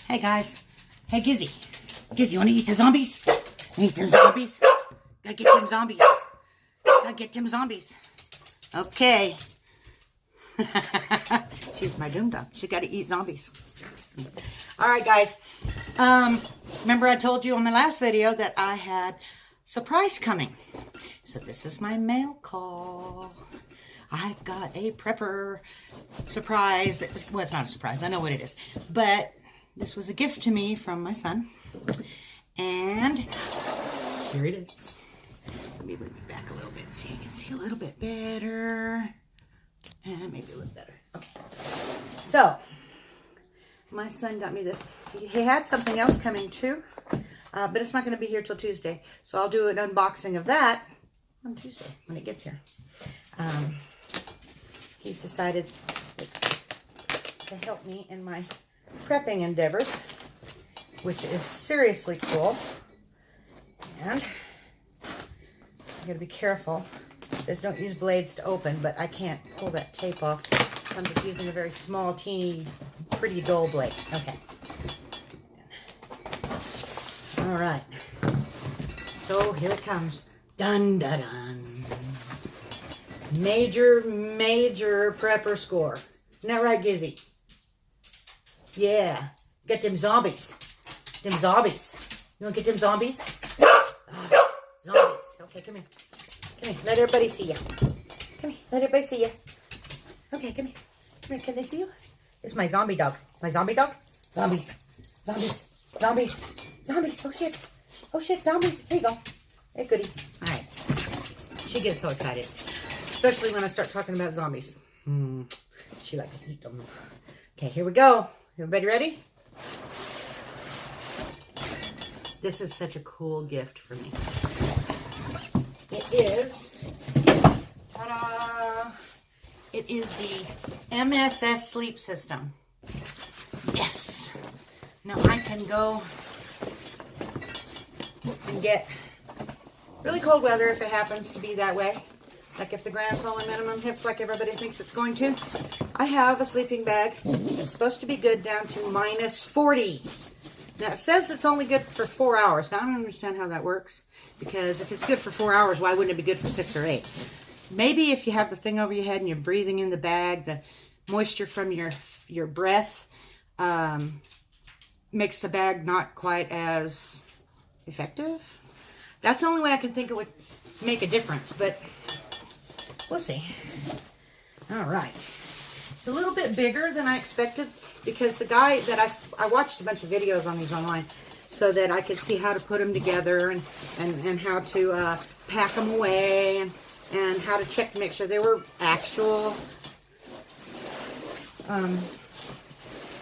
Hey guys. Hey Gizzy. Gizzy, you wanna eat the zombies? Eat them zombies? Gotta get them zombies. Gotta get them zombies. Okay. She's my doom dog. She gotta eat zombies. Alright guys. Remember I told you on my last video that I had surprise coming. So this is my mail call. I've got a prepper surprise. That was, well, it's not a surprise. I know what it is. But this was a gift to me from my son. And here it is. Let me bring it back a little bit so you can see a little bit better. And maybe a little better. Okay. So, my son got me this. He had something else coming too. But it's not going to be here till Tuesday. So I'll do an unboxing of that on Tuesday when it gets here. He's decided to help me in my prepping endeavors, which is seriously cool. And I gotta be careful. It says don't use blades to open, but I can't pull that tape off. I'm just using a very small, teeny, pretty dull blade. Okay. All right. So here it comes. Dun dun dun. Major prepper score. Isn't that right, Gizzy? Yeah. Get them zombies. Them zombies. You want to get them zombies? Oh, zombies. Okay, come here. Come here. Let everybody see you. Come here. Let everybody see you. Okay, come here. Come here. Can they see you? This is my zombie dog. My zombie dog? Zombies. Zombies. Zombies. Zombies. Oh, shit. Oh, shit. Zombies. Here you go. Hey, goody. All right. She gets so excited. Especially when I start talking about zombies. She likes to eat them. Okay, here we go. Everybody ready? This is such a cool gift for me. It is, ta-da! It is the MSS sleep system. Yes! Now I can go and get really cold weather if it happens to be that way. Like if the grand solar minimum hits like everybody thinks it's going to. I have a sleeping bag. It's supposed to be good down to -40. Now it says it's only good for 4 hours. Now I don't understand how that works. Because if it's good for 4 hours, why wouldn't it be good for 6 or 8? Maybe if you have the thing over your head and you're breathing in the bag, the moisture from your breath makes the bag not quite as effective. That's the only way I can think it would make a difference. But we'll see. All right. It's a little bit bigger than I expected because the guy that I watched a bunch of videos on these online so that I could see how to put them together and how to pack them away and how to check to make sure they were actual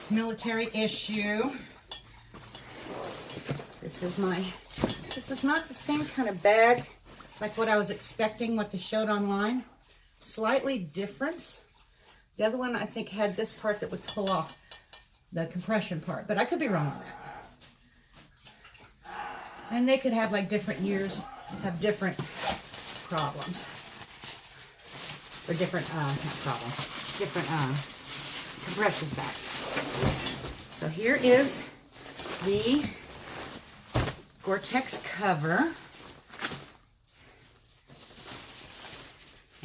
military issue. This is not the same kind of bag like what I was expecting, what they showed online. Slightly different. The other one I think had this part that would pull off the compression part, but I could be wrong on that. And they could have like different years, have different problems. Or different, not problems, different compression sacks. So here is the Gore-Tex cover.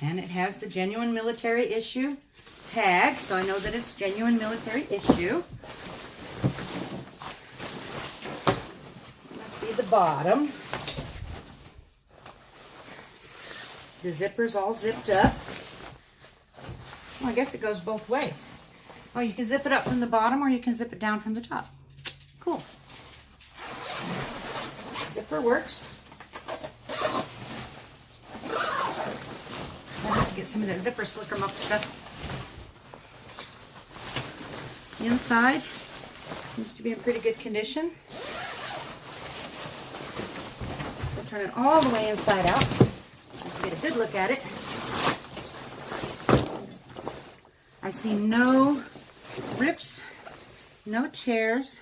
And it has the genuine military issue tag, so I know that it's genuine military issue. Must be the bottom. The zipper's all zipped up. Well, I guess it goes both ways. Oh, you can zip it up from the bottom or you can zip it down from the top. Cool. Zipper works. I have to get some of that zipper slicker muck stuff. Inside seems to be in pretty good condition. We'll turn it all the way inside out so I can get a good look at it. I see no rips, no tears.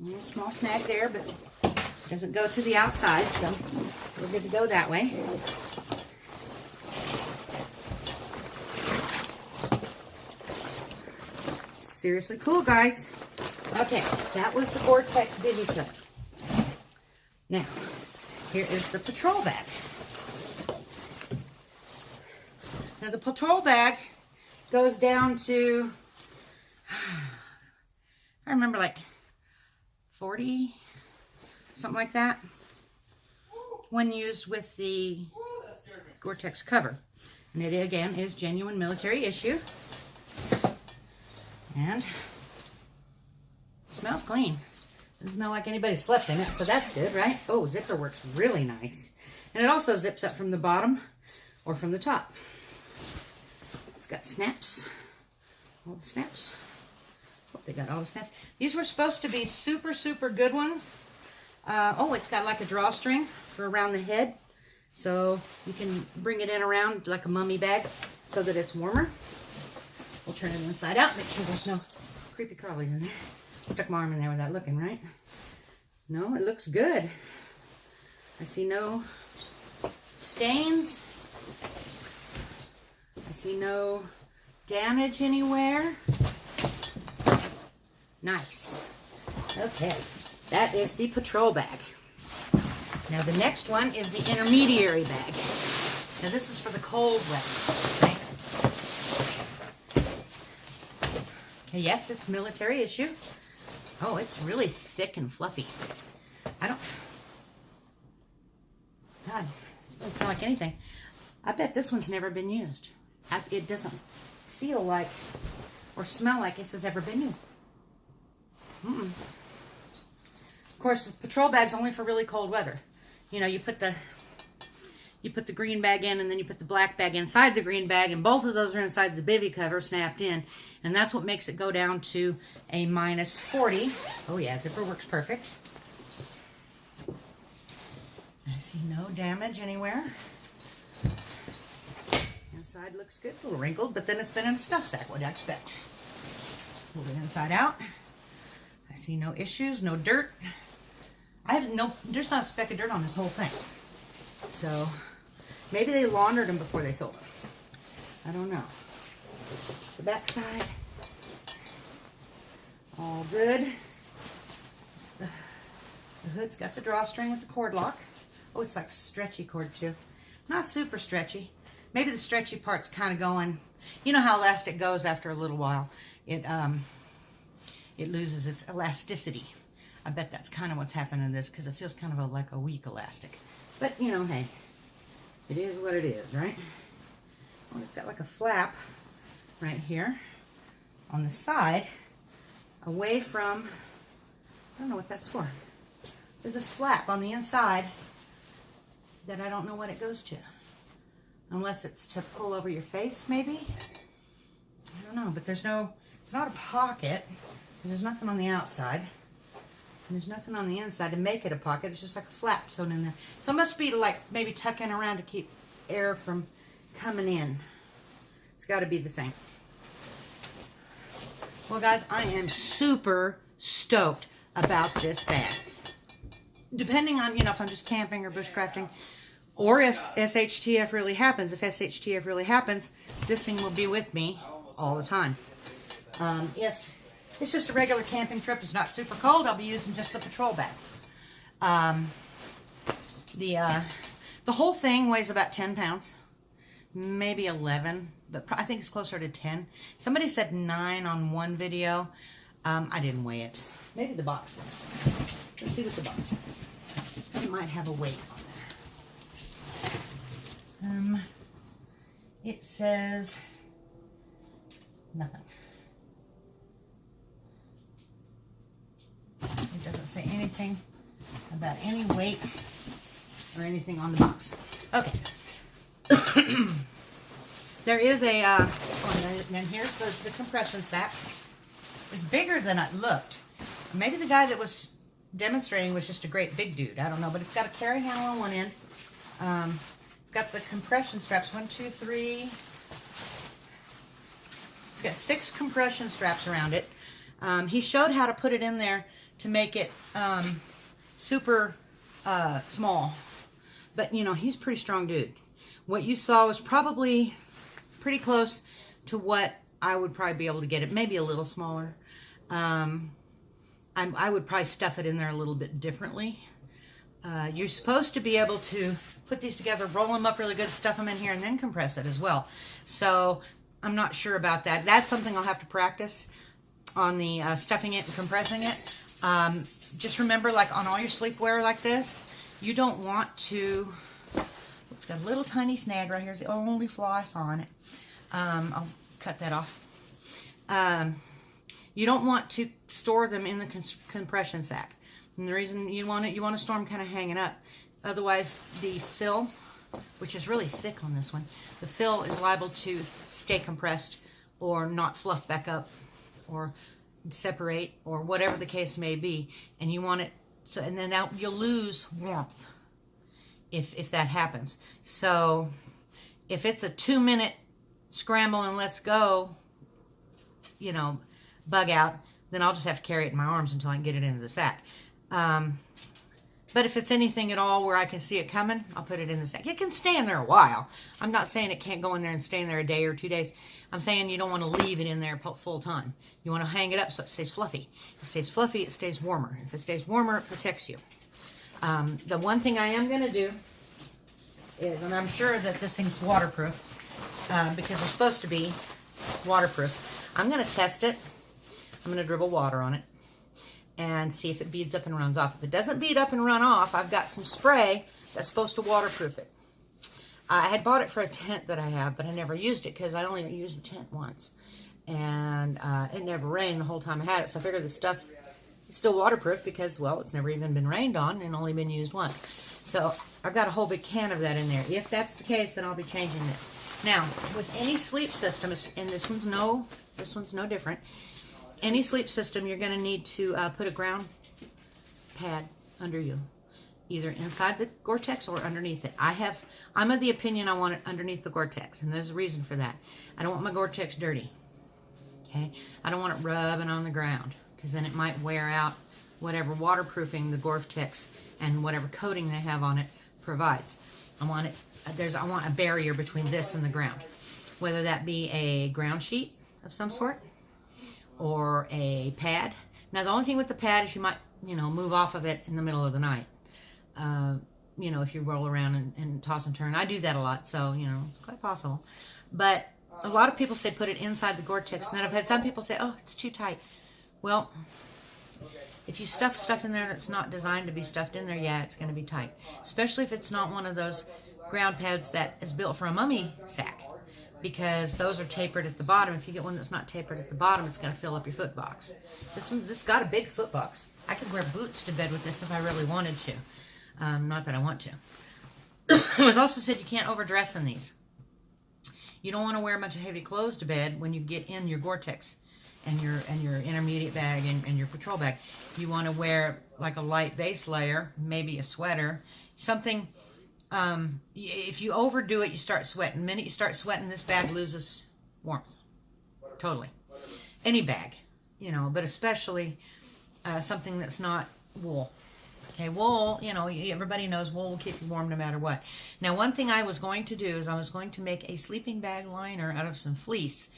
Only a small snag there, but it doesn't go to the outside, so we're good to go that way. Seriously cool, guys. Okay, that was the Gore-Tex bivy cover. Now, here is the patrol bag. Now the patrol bag goes down to, I remember like 40, something like that, when used with the Gore-Tex cover. And it again is genuine military issue. And it smells clean. Doesn't smell like anybody slept in it, so that's good, right? Oh, zipper works really nice. And it also zips up from the bottom or from the top. It's got snaps. All the snaps. Hope they got all the snaps. These were supposed to be super, super good ones. Oh, it's got like a drawstring for around the head. So you can bring it in around like a mummy bag so that it's warmer. We'll turn it inside out, make sure there's no creepy crawlies in there. Stuck my arm in there without looking, right? No, it looks good. I see no stains. I see no damage anywhere. Nice. Okay, that is the patrol bag. Now the next one is the intermediary bag. Now this is for the cold weather. Okay. Okay, yes, it's military issue. Oh, it's really thick and fluffy. God, it doesn't smell like anything. I bet this one's never been used. It doesn't feel like or smell like this has ever been used. Of course, the patrol bag's only for really cold weather. You know, you put the green bag in, and then you put the black bag inside the green bag, and both of those are inside the bivy cover snapped in, and that's what makes it go down to a -40. Oh yeah, zipper works perfect. I see no damage anywhere. Inside looks good, a little wrinkled, but then it's been in a stuff sack. What do I expect? Pull the inside out. I see no issues, no dirt. There's not a speck of dirt on this whole thing. So maybe they laundered them before they sold them. I don't know. The back side, all good. The hood's got the drawstring with the cord lock. Oh, it's like stretchy cord too. Not super stretchy. Maybe the stretchy part's kind of going. You know how elastic goes after a little while. It loses its elasticity. I bet that's kind of what's happening to this because it feels kind of like a weak elastic. But, you know, hey, it is what it is, right? Well, it's got like a flap right here on the side away from, I don't know what that's for. There's this flap on the inside that I don't know what it goes to. Unless it's to pull over your face, maybe? I don't know, but it's not a pocket. There's nothing on the outside. And there's nothing on the inside to make it a pocket. It's just like a flap sewn in there. So it must be to like maybe tuck in around to keep air from coming in. It's got to be the thing. Well, guys, I am super stoked about this bag. Depending on, if I'm just camping or bushcrafting, or if SHTF really happens. If SHTF really happens, this thing will be with me all the time. If it's just a regular camping trip, it's not super cold, I'll be using just the patrol bag. The whole thing weighs about 10 pounds, maybe 11, but I think it's closer to 10. Somebody said 9 on one video. I didn't weigh it. Maybe the box says. Let's see what the box says. It might have a weight on there. It says nothing. It doesn't say anything about any weight or anything on the box. Okay. There is a, and here's the compression sack. It's bigger than it looked. Maybe the guy that was demonstrating was just a great big dude. I don't know, but it's got a carry handle on one end. It's got the compression straps. 1, 2, 3. It's got 6 compression straps around it. He showed how to put it in there to make it super small. But, he's a pretty strong dude. What you saw was probably pretty close to what I would probably be able to get it. Maybe a little smaller. I would probably stuff it in there a little bit differently. You're supposed to be able to put these together, roll them up really good, stuff them in here, and then compress it as well. So I'm not sure about that. That's something I'll have to practice on the stuffing it and compressing it. Just remember, like on all your sleepwear like this, you don't want to, it's got a little tiny snag right here. It's the only flaw I saw on it. I'll cut that off. You don't want to store them in the compression sack. And the reason you want to store them kind of hanging up. Otherwise, the fill, which is really thick on this one, the fill is liable to stay compressed or not fluff back up or separate or whatever the case may be. And you want it, so, and then now you'll lose warmth if that happens. So if it's a 2-minute scramble and let's go, you know, bug out, then I'll just have to carry it in my arms until I can get it into the sack. But if it's anything at all where I can see it coming, I'll put it in the sack. It can stay in there a while. I'm not saying it can't go in there and stay in there a day or 2 days. I'm saying you don't want to leave it in there full time. You want to hang it up so it stays fluffy. If it stays fluffy, it stays warmer. If it stays warmer, it protects you. The one thing I am going to do is, and I'm sure that this thing's waterproof, because it's supposed to be waterproof. I'm going to test it. I'm going to dribble water on it and see if it beads up and runs off. If it doesn't bead up and run off, I've got some spray that's supposed to waterproof it. I had bought it for a tent that I have, but I never used it because I only used the tent once. And it never rained the whole time I had it, so I figured the stuff is still waterproof because, well, it's never even been rained on and only been used once. So I've got a whole big can of that in there. If that's the case, then I'll be changing this. Now, with any sleep system, and this one's no different, any sleep system, you're going to need to put a ground pad under you, either inside the Gore-Tex or underneath it. I'm of the opinion I want it underneath the Gore-Tex, and there's a reason for that. I don't want my Gore-Tex dirty. Okay, I don't want it rubbing on the ground because then it might wear out whatever waterproofing the Gore-Tex and whatever coating they have on it provides. I want a barrier between this and the ground, whether that be a ground sheet of some sort or a pad. Now, the only thing with the pad is you might, move off of it in the middle of the night. If you roll around and toss and turn. I do that a lot, so, it's quite possible. But a lot of people say put it inside the Gore-Tex, and then I've had some people say, oh, it's too tight. Well, if you stuff stuff in there that's not designed to be stuffed in there, yeah, it's going to be tight. Especially if it's not one of those ground pads that is built for a mummy sack, because those are tapered at the bottom. If you get one that's not tapered at the bottom, it's going to fill up your foot box. This got a big foot box. I could wear boots to bed with this if I really wanted to. Not that I want to. It was also said you can't overdress in these. You don't want to wear a bunch of heavy clothes to bed when you get in your Gore-Tex and your intermediate bag and your patrol bag. You want to wear like a light base layer, maybe a sweater, something. If you overdo it, you start sweating. The minute you start sweating, this bag loses warmth. Totally. Any bag, but especially something that's not wool. Okay, wool, everybody knows wool will keep you warm no matter what. Now, one thing I was going to do is I was going to make a sleeping bag liner out of some fleece.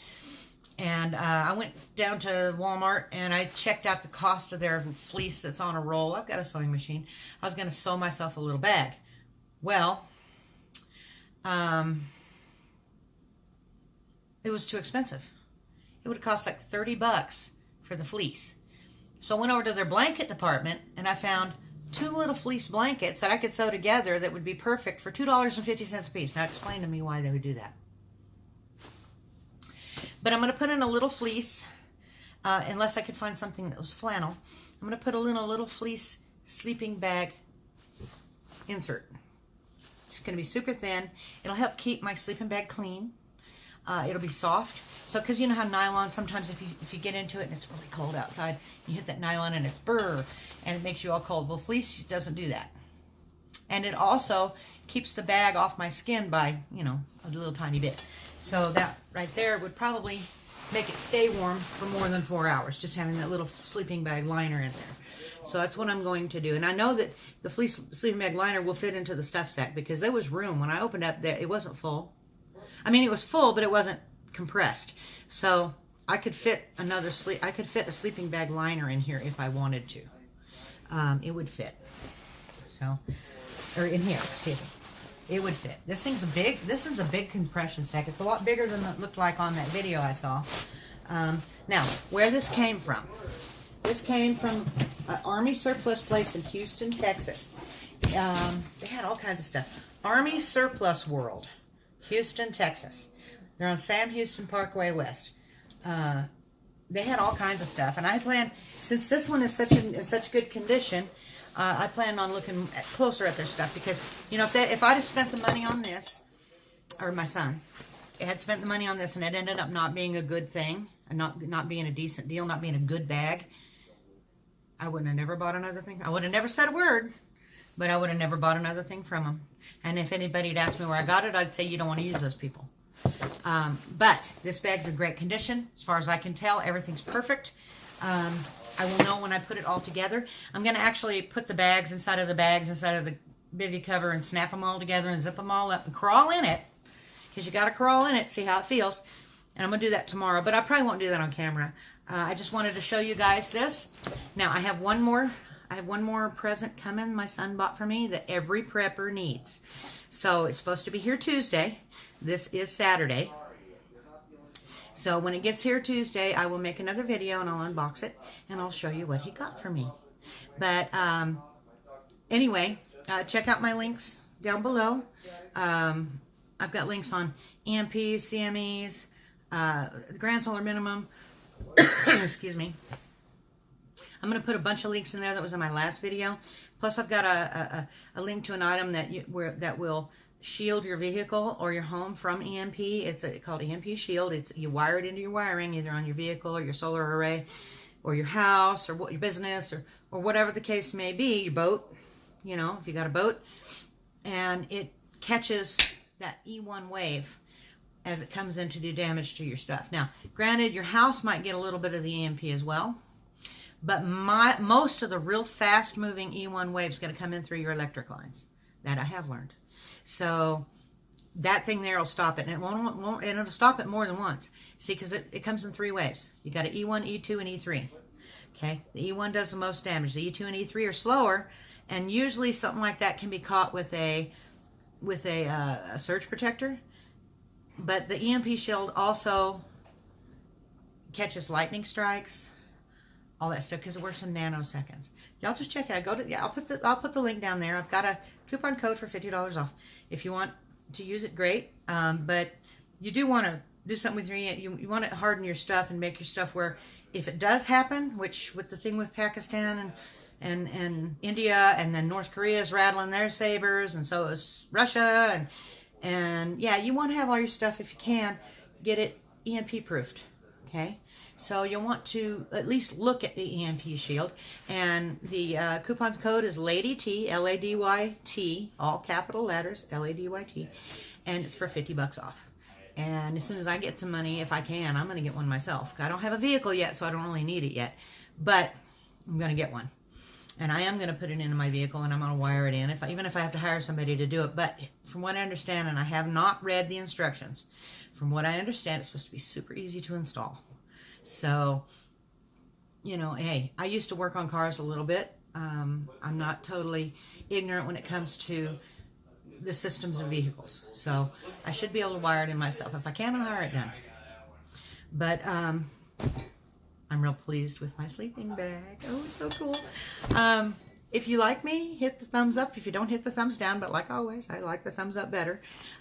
And I went down to Walmart and I checked out the cost of their fleece that's on a roll. I've got a sewing machine. I was going to sew myself a little bag. Well, it was too expensive. It would have cost like $30 for the fleece. So I went over to their blanket department and I found 2 little fleece blankets that I could sew together that would be perfect for $2.50 a piece. Now explain to me why they would do that. But I'm going to put in a little fleece, unless I could find something that was flannel. I'm going to put in a little fleece sleeping bag insert. It's going to be super thin. It'll help keep my sleeping bag clean. It'll be soft. So, because you know how nylon, sometimes if you get into it and it's really cold outside, you hit that nylon and it's brr, and it makes you all cold. Well, fleece doesn't do that. And it also keeps the bag off my skin by, a little tiny bit. So that right there would probably make it stay warm for more than 4 hours, just having that little sleeping bag liner in there. So that's what I'm going to do. And I know that the fleece sleeping bag liner will fit into the stuff sack because there was room. When I opened up there, it wasn't full. I mean, it was full, but it wasn't compressed. So I could fit I could fit a sleeping bag liner in here if I wanted to. It would fit. So, or in here, excuse me. It would fit. This thing's a big compression sack. It's a lot bigger than it looked like on that video I saw. Now, where this came from. This came from an Army surplus place in Houston, Texas. They had all kinds of stuff. Army Surplus World, Houston, Texas. They're on Sam Houston Parkway West. They had all kinds of stuff, and I plan, since this one is in such good condition, I plan on looking closer at their stuff, because you know, if I'd have spent the money on this, or my son had spent the money on this, and it ended up not being a good thing, and not being a decent deal, not being a good bag, I wouldn't have never bought another thing. I would have never said a word, but I would have never bought another thing from them. And if anybody had asked me where I got it, I'd say you don't want to use those people. But this bag's in great condition. As far as I can tell, everything's perfect. I will know when I put it all together. I'm going to actually put the bags inside of the bivy cover and snap them all together and zip them all up and crawl in it. Because you got to crawl in it, see how it feels. And I'm going to do that tomorrow, but I probably won't do that on camera. I just wanted to show you guys this. Now, I have one more present coming my son bought for me that every prepper needs. So it's supposed to be here Tuesday. This is Saturday. So when it gets here Tuesday, I will make another video and I'll unbox it and I'll show you what he got for me. But anyway, check out my links down below. I've got links on EMPs, CMEs, the Grand Solar Minimum. Excuse me. I'm going to put a bunch of links in there that was in my last video. Plus, I've got a link to an item that will shield your vehicle or your home from EMP. It's called EMP Shield. You wire it into your wiring, either on your vehicle or your solar array, or your house, or your business, or whatever the case may be. Your boat, you know, if you got a boat, and it catches that E1 wave as it comes in to do damage to your stuff. Now, granted, your house might get a little bit of the EMP as well, but most of the real fast-moving E1 wave is going to come in through your electric lines. That I have learned. So that thing there will stop it, and and it'll stop it more than once. See, because it comes in 3 waves. You got an E1, E2, and E3. Okay, the E1 does the most damage. The E2 and E3 are slower, and usually something like that can be caught with a surge protector. But the EMP shield also catches lightning strikes, all that stuff, because it works in nanoseconds. Y'all just check it out. I'll put the link down there. I've got a coupon code for $50 off. If you want to use it, great. But you do want to do something with you want to harden your stuff and make your stuff where if it does happen, which with the thing with Pakistan and India, and then North Korea is rattling their sabers, and so is Russia, and yeah, you want to have all your stuff, if you can, get it EMP proofed, okay? So you'll want to at least look at the EMP shield, and the coupon code is LADYT, L-A-D-Y-T, all capital letters, L-A-D-Y-T, and it's for $50 off. And as soon as I get some money, if I can, I'm going to get one myself. I don't have a vehicle yet, so I don't really need it yet, but I'm going to get one. And I am going to put it into my vehicle, and I'm going to wire it in, even if I have to hire somebody to do it. But from what I understand, and I have not read the instructions, from what I understand, it's supposed to be super easy to install. So, you know, hey, I used to work on cars a little bit. I'm not totally ignorant when it comes to the systems of vehicles. So I should be able to wire it in myself. If I can, I'll hire it done. But I'm real pleased with my sleeping bag. Oh, it's so cool. If you like me, hit the thumbs up. If you don't, hit the thumbs down. But like always, I like the thumbs up better.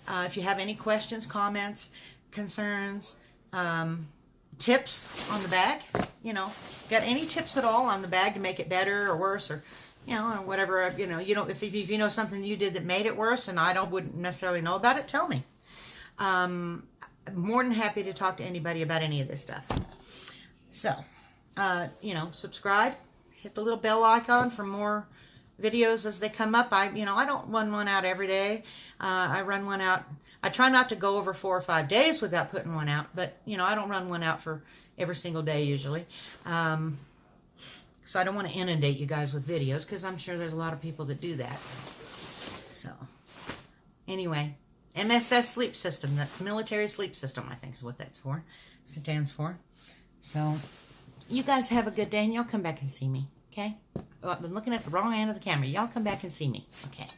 If you have any questions, comments, concerns, tips on the bag, you know, got any tips at all on the bag to make it better or worse, or, you know, or whatever, you know, if you know something you did that made it worse and I wouldn't necessarily know about it, tell me. I'm more than happy to talk to anybody about any of this stuff. So, you know, subscribe, hit the little bell icon for more videos as they come up. I don't run one out every day. I run one out. I try not to go over 4 or 5 days without putting one out, but, you know, I don't run one out for every single day usually. So I don't want to inundate you guys with videos, because I'm sure there's a lot of people that do that. So, anyway, MSS Sleep System. That's Military Sleep System, I think is what that's for. Stands for. So, you guys have a good day, and y'all come back and see me, okay? Oh, I've been looking at the wrong end of the camera. Y'all come back and see me, okay?